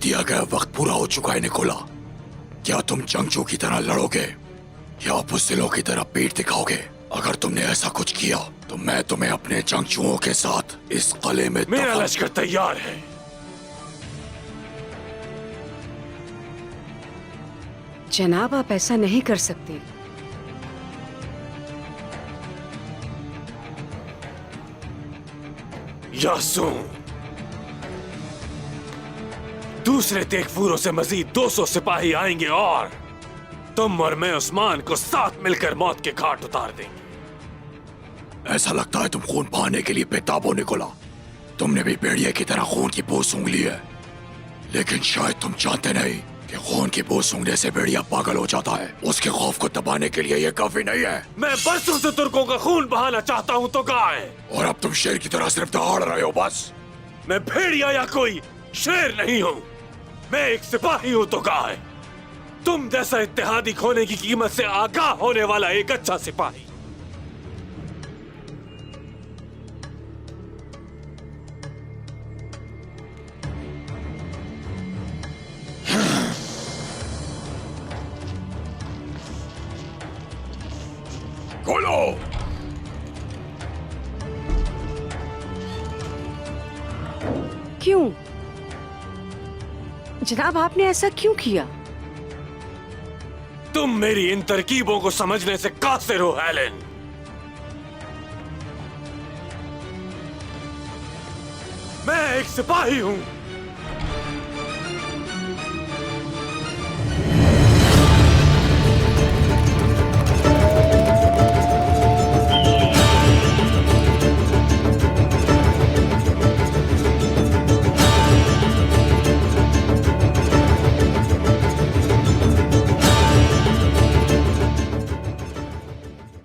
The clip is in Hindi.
दिया गया वक्त पूरा हो चुका है निकोला। क्या तुम जंगजू की तरह लड़ोगे या बुज़दिलों की तरह पीठ दिखाओगे? अगर तुमने ऐसा कुछ किया तो मैं तुम्हें अपने जंगजुओं के साथ इस किले में मेरा लश्कर तैयार है। जनाब, आप ऐसा नहीं कर सकते। यासून, दूसरे तेगफूरों से मजीद 200 सिपाही आएंगे और तुम और मैं उस्मान को साथ मिलकर मौत के घाट उतार देंगे। ऐसा लगता है तुम खून बहाने के लिए बेताब हो निकोला। तुमने भी भेड़िए की तरह खून की बू सूंघ ली है, लेकिन शायद तुम जानते नहीं कि खून की बू सूंघने से भेड़िया पागल हो जाता है। उसके खौफ को दबाने के लिए यह काफी नहीं है। मैं बरसों से तुर्कों का खून बहाना चाहता हूँ तो कहाँ है? और अब तुम शेर की तरह सिर्फ दहाड़ रहे हो बस। मैं भेड़िया या कोई शेर नहीं हूँ, मैं एक सिपाही हूँ तो कहाँ है? तुम जैसा इत्तेहादी खोने की कीमत से आगाह होने वाला एक अच्छा सिपाही। खोलो। क्यों जनाब, आपने ऐसा क्यों किया? तुम मेरी इन तरकीबों को समझने से कासिर हो हेलेन। मैं एक सिपाही हूं।